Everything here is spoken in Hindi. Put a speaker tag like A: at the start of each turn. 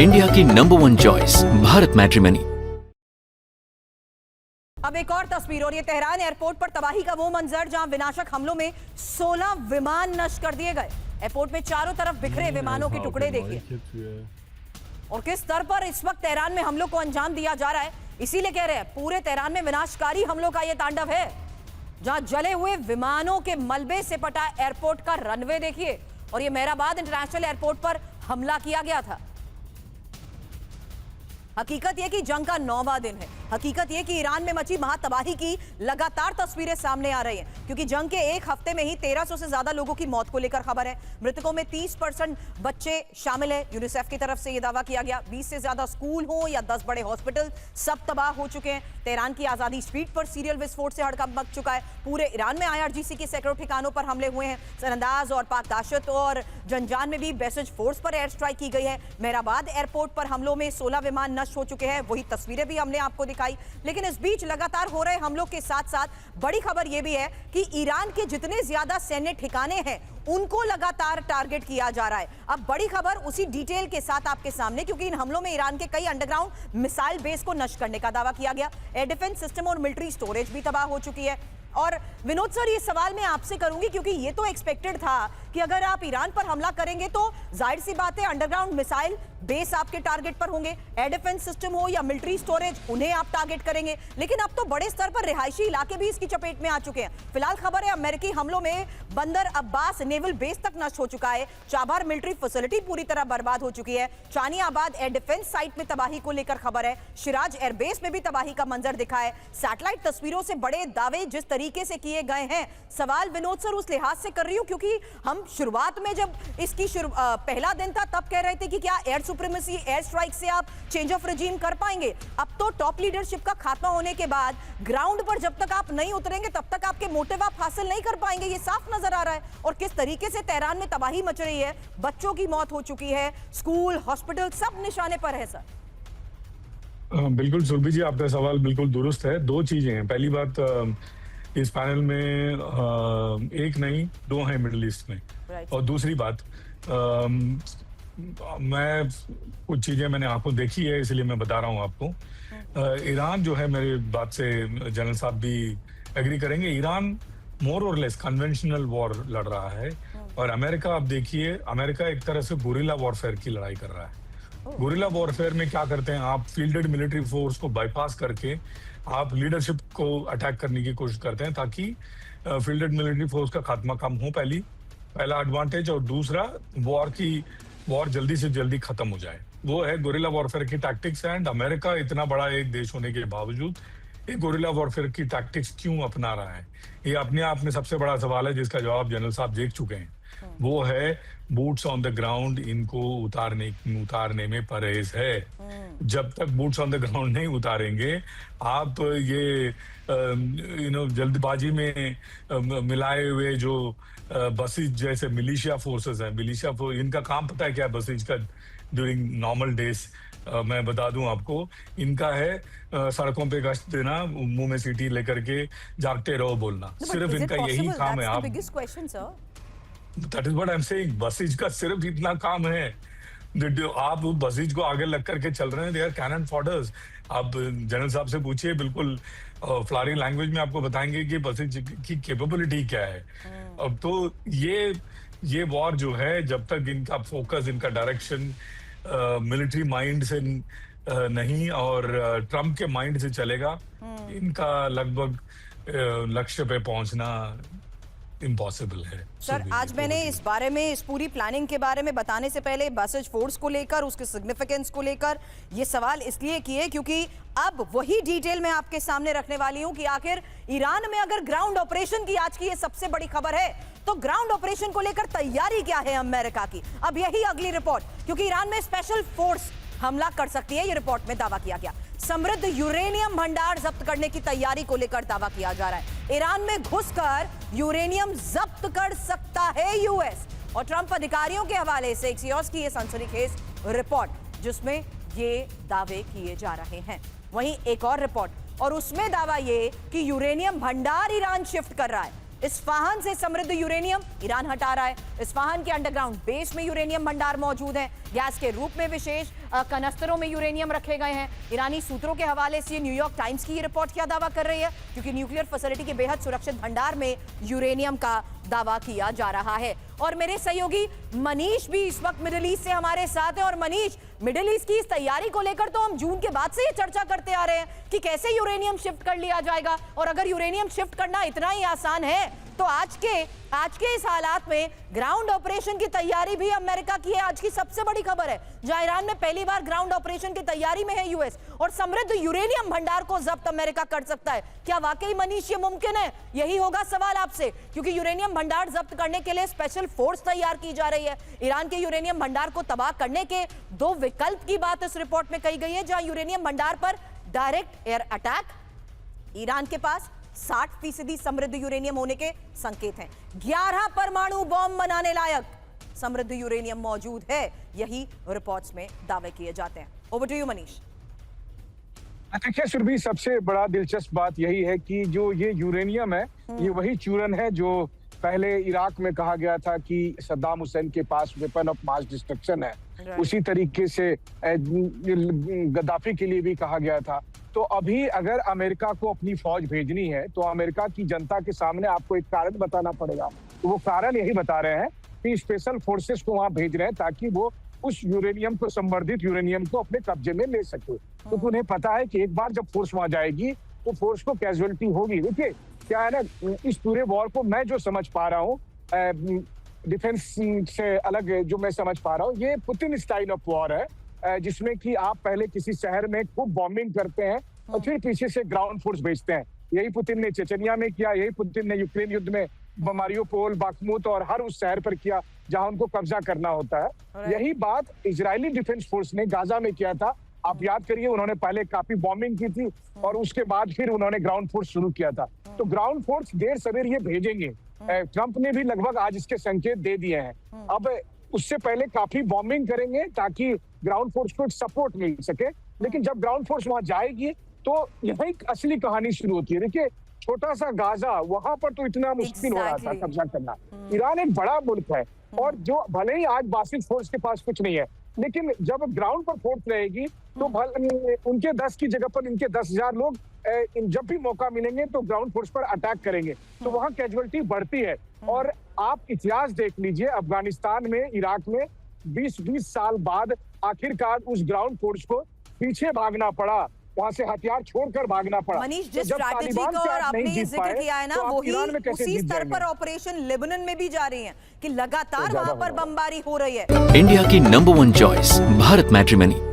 A: इंडिया की नंबर 1 चॉइस भारत मैट्रिमनी।
B: अब एक और तस्वीर, और ये तेहरान एयरपोर्ट पर तबाही का वो मंजर जहां विनाशक हमलों में 16 विमान नष्ट कर दिए गए। एयरपोर्ट में चारों तरफ बिखरे विमानों के टुकड़े देखिए और किस स्तर पर इस वक्त तेहरान में हमलों को अंजाम दिया जा रहा है। इसीलिए कह रहे हैं पूरे तेहरान में विनाशकारी हमलों का ये तांडव है, जहां जले हुए विमानों के मलबे से पटा एयरपोर्ट का रनवे देखिए। और ये मेहराबाद इंटरनेशनल एयरपोर्ट पर हमला किया गया था। हकीकत यह कि जंग का 9वां दिन है। हकीकत यह कि ईरान में मची महातबाही की लगातार तस्वीरें सामने आ रही हैं, क्योंकि जंग के एक हफ्ते में ही 1300 से ज्यादा लोगों की मौत को लेकर खबर है। मृतकों में 30% बच्चे शामिल है। यूनिसेफ की तरफ से यह दावा किया गया 20 से ज्यादा स्कूल हो या 10 बड़े हॉस्पिटल सब तबाह हो चुके हैं। तेहरान की आजादी स्ट्रीट पर सीरियल विस्फोट से हड़कंप मच चुका है। पूरे ईरान में IRGC के सैकड़ों ठिकानों पर हमले हुए हैं। सरअंदाज और पाक दाशत और जंजान में भी बेसिज फोर्स पर एयर स्ट्राइक की गई है। मेहराबाद एयरपोर्ट पर हमलों में 16 विमान नष्ट हो चुके हैं। वही तस्वीरें भी हमने आपको दिखाई। लेकिन इस बीच लगातार हो रहे हमलों के साथ साथ बड़ी खबर यह भी है कि ईरान के जितने ज्यादा सैन्य ठिकाने हैं उनको लगातार टारगेट किया जा रहा है। अब बड़ी खबर उसी डिटेल के साथ आपके सामने, क्योंकि इन हमलों में ईरान के कई अंडरग्राउंड मिसाइल बेस को नष्ट करने का दावा किया गया। एयर डिफेंस सिस्टम और मिलिट्री स्टोरेज भी तबाह हो चुकी है। और विनोद सर, ये सवाल मैं आपसे करूंगी, क्योंकि ये तो एक्सपेक्टेड था कि अगर आप ईरान पर हमला करेंगे तो जाहिर सी बात है अंडरग्राउंड मिसाइल बेस आपके टारगेट पर होंगे। एयर डिफेंस सिस्टम हो या मिलिट्री स्टोरेज, उन्हें आप टारगेट करेंगे। लेकिन अब तो बड़े स्तर पर रिहायशी इलाके भी इसकी चपेट में आ चुके हैं। फिलहाल खबर है अमेरिकी हमलों में बंदर अब्बास नेवल बेस तक नष्ट हो चुका है। चाबार मिलिट्री फैसिलिटी पूरी तरह बर्बाद हो चुकी है। चानियाबाद एयर डिफेंस साइट में तबाही को लेकर खबर है। शिराज एयरबेस में भी तबाही का मंजर दिखा है। सैटेलाइट तस्वीरों से बड़े दावे जिस तरीके से किए गए हैं, सवाल विनोद सर उस लिहाज से कर रही हूं, क्योंकि हम शुरुआत में जब इसकी पहला दिन था तब कह रहे थे कि क्या एयर सुप्रीमेसी, एयर स्ट्राइक से आप चेंज ऑफ रेजिम कर पाएंगे। अब तो टॉप लीडरशिप का खात्मा होने के बाद ग्राउंड पर जब तक आप नहीं उतरेंगे तब तक आपके मोटिव आप हासिल नहीं कर पाएंगे, ये साफ नजर आ रहा है। और किस तरीके से तेहरान में तबाही मच रही है, बच्चों की मौत हो चुकी है, स्कूल, हॉस्पिटल सब निशाने पर है सर।
C: बिल्कुल सुरभि जी, आपका सवाल बिल्कुल दुरुस्त है। दो चीजें हैं। पहली बात, इस पैनल में एक नहीं दो हैं मिडिल ईस्ट में। और दूसरी बात, मैं कुछ चीजें मैंने आंखों देखी है, इसलिए मैं बता रहा हूं आपको। ईरान जो है, मेरी बात से जनरल साहब भी एग्री करेंगे, ईरान मोर और लेस कन्वेंशनल वॉर लड़ रहा है। और अमेरिका, आप देखिए, अमेरिका एक तरह से गुरिल्ला वॉरफेयर की लड़ाई कर रहा है। गुरिल्ला वॉरफेयर में क्या करते हैं, आप फील्डेड मिलिट्री फोर्स को बाईपास करके आप लीडरशिप को अटैक करने की कोशिश करते हैं, ताकि फील्डेड मिलिट्री फोर्स का खात्मा कम हो, पहला एडवांटेज। और दूसरा, वॉर जल्दी से जल्दी खत्म हो जाए। वो है गुरिल्ला वॉरफेयर की टैक्टिक्स। एंड अमेरिका इतना बड़ा एक देश होने के बावजूद ये गुरिल्ला वॉरफेयर की टैक्टिक्स क्यों अपना रहा है, ये अपने आप में सबसे बड़ा सवाल है, जिसका जवाब जनरल साहब देख चुके हैं। वो है बूट्स ऑन द ग्राउंड, इनको उतारने में परहेज है। जब तक बूट्स ऑन द ग्राउंड नहीं उतारेंगे, आप ये जल्दबाजी में मिलाए हुए जो बसीज जैसे मिलिशिया फोर्सेस हैं, इनका काम पता है क्या है बसीज का ड्यूरिंग नॉर्मल डेज? मैं बता दूं आपको, इनका है सड़कों पे गश्त देना, मुंह में सीटी लेकर के जागते रहो बोलना। सिर्फ इनका यही काम है। आप that is what I am saying, buses का सिर्फ इतना काम है। आप बसीज को आगे लग करके चल रहे हैं, दे आर कैनन फॉडर्स। आप जनरल साहब से पूछिए, बिल्कुल फ्लारिंग लैंग्वेज में आपको बताएंगे कि बसीज की कैपेबिलिटी क्या है। अब तो ये वॉर जो है, जब तक इनका फोकस, इनका डायरेक्शन मिलिट्री माइंड से नहीं और ट्रम्प के माइंड से चलेगा, इनका लगभग लक्ष्य पे पहुंचना इम्पॉसिबल है।
B: सर, आज मैंने इस बारे में, इस पूरी प्लानिंग के बारे में बताने से पहले बसेज फोर्स को लेकर, उसके सिग्निफिकेंस को लेकर ये सवाल इसलिए किए क्योंकि अब वही डिटेल मैं आपके सामने रखने वाली हूं कि आखिर ईरान में अगर ग्राउंड ऑपरेशन की आज की ये सबसे बड़ी खबर है, तो ग्राउंड ऑपरेशन को लेकर तैयारी क्या है अमेरिका की। अब यही अगली रिपोर्ट, क्योंकि ईरान में स्पेशल फोर्स हमला कर सकती है, ये रिपोर्ट में दावा किया गया। समृद्ध यूरेनियम भंडार जब्त करने की तैयारी को लेकर दावा किया जा रहा है। ईरान में घुसकर यूरेनियम जब्त कर सकता है यूएस। और ट्रंप अधिकारियों के हवाले से एक्सियोस की यह सनसनीखेज रिपोर्ट, जिसमें ये दावे किए जा रहे हैं। वहीं एक और रिपोर्ट, और उसमें दावा ये कि यूरेनियम भंडार ईरान शिफ्ट कर रहा है। इस्फहान से समृद्ध यूरेनियम ईरान हटा रहा है। इस्फहान के अंडरग्राउंड बेस में यूरेनियम भंडार मौजूद है। गैस के रूप में विशेष कनस्तरों में यूरेनियम रखे गए हैं। ईरानी सूत्रों के हवाले से न्यूयॉर्क टाइम्स की ये रिपोर्ट क्या दावा कर रही है, क्योंकि न्यूक्लियर फैसिलिटी के बेहद सुरक्षित भंडार में यूरेनियम का दावा किया जा रहा है। और मेरे सहयोगी मनीष भी इस वक्त मिडिल ईस्ट से हमारे साथ है। और मनीष, मिडिल ईस्ट की इस तैयारी को लेकर तो हम जून के बाद से ये चर्चा करते आ रहे हैं कि कैसे यूरेनियम शिफ्ट कर लिया जाएगा, और अगर यूरेनियम शिफ्ट करना इतना ही आसान है तो आज के इस हालात में ग्राउंड ऑपरेशन की तैयारी भी अमेरिका की है। आज की सबसे बड़ी खबर है, जहां ईरान में पहली बार ग्राउंड ऑपरेशन की तैयारी में है यूएस, और समृद्ध यूरेनियम भंडार को जब्त अमेरिका कर सकता है। क्या वाकई मनीष ये मुमकिन है? यही होगा सवाल आपसे, क्योंकि यूरेनियम भंडार जब्त करने के लिए स्पेशल फोर्स तैयार की जा रही है। ईरान के यूरेनियम भंडार को तबाह करने के 2 विकल्प की बात इस रिपोर्ट में कही गई है, जहां यूरेनियम भंडार पर डायरेक्ट एयर अटैक, ईरान के पास 60% समृद्ध यूरेनियम होने के संकेत हैं। 11 परमाणु बॉम्ब बनाने लायक समृद्ध यूरेनियम मौजूद है, यही रिपोर्ट्स में दावे किए जाते हैं। Over to you Manish.
D: देखिए सुरभि, सबसे बड़ा दिलचस्प बात यही है कि जो ये यूरेनियम है, ये वही चूरन है जो पहले इराक में कहा गया था कि सद्दाम हुसैन के पास वेपन ऑफ मास डिस्ट्रक्शन है, उसी तरीके से गद्दाफी के लिए भी कहा गया था। तो अभी अगर अमेरिका को अपनी फौज भेजनी है तो अमेरिका की जनता के सामने आपको एक कारण बताना पड़ेगा। तो वो कारण यही बता रहे हैं कि स्पेशल फोर्सेस को वहां भेज रहे हैं ताकि वो उस यूरेनियम को, संवर्धित यूरेनियम को अपने कब्जे में ले सके। तो उन्हें पता है कि एक बार जब फोर्स वहां जाएगी तो फोर्स को कैजुअलिटी होगी। देखिए क्या है ना, इस पूरे वॉर को मैं जो समझ पा रहा हूँ, डिफेंस से अलग जो मैं समझ पा रहा हूँ, ये पुतिन स्टाइल ऑफ वॉर है, जिसमें कि आप पहले किसी शहर में खूब बॉम्बिंग करते हैं और फिर पीछे से ग्राउंड फोर्स भेजते हैं। यही पुतिन ने चेचनिया में किया, यही पुतिन ने यूक्रेन युद्ध में मारियोपोल, बाखमुत और हर उस शहर पर किया जहां उनको कब्जा करना होता है। यही बात इजरायली डिफेंस फोर्स ने गाजा में किया था। आप याद करिए, उन्होंने पहले काफी बॉम्बिंग की थी और उसके बाद फिर उन्होंने ग्राउंड फोर्स शुरू किया था। तो ग्राउंड फोर्स देर सवेर ये भेजेंगे। ट्रंप ने भी लगभग आज इसके संकेत दे दिए हैं। अब उससे पहले काफी बॉम्बिंग करेंगे ताकि ग्राउंड फोर्स को सपोर्ट मिल सके, लेकिन जब ग्राउंड फोर्स वहां जाएगी तो यही असली कहानी शुरू होती है। देखिए छोटा सा गाजा, वहां पर तो इतना मुश्किल हो रहा था कब्जा करना। ईरान एक बड़ा मुल्क है और जो भले ही आज बासिक फोर्स के पास कुछ नहीं है, लेकिन जब ग्राउंड पर फोर्स रहेगी तो उनके 10 की जगह पर इनके 10,000 लोग जब भी मौका मिलेंगे तो ग्राउंड फोर्स पर अटैक करेंगे, तो वहां कैजुअलिटी बढ़ती है। और आप इतिहास देख लीजिए, अफगानिस्तान में, इराक में 20 साल बाद आखिरकार उस ग्राउंड फोर्स को पीछे भागना पड़ा, वहां से हथियार छोड़कर भागना पड़ा।
B: मनीष, जिस स्ट्रैटेजी का और आपने ये जिक्र किया है ना, वही उसी स्तर पर ऑपरेशन लेबनान में भी जारी है कि लगातार वहां पर बमबारी हो रही है।
A: इंडिया की नंबर 1 चॉइस भारत मैट्रिमनी।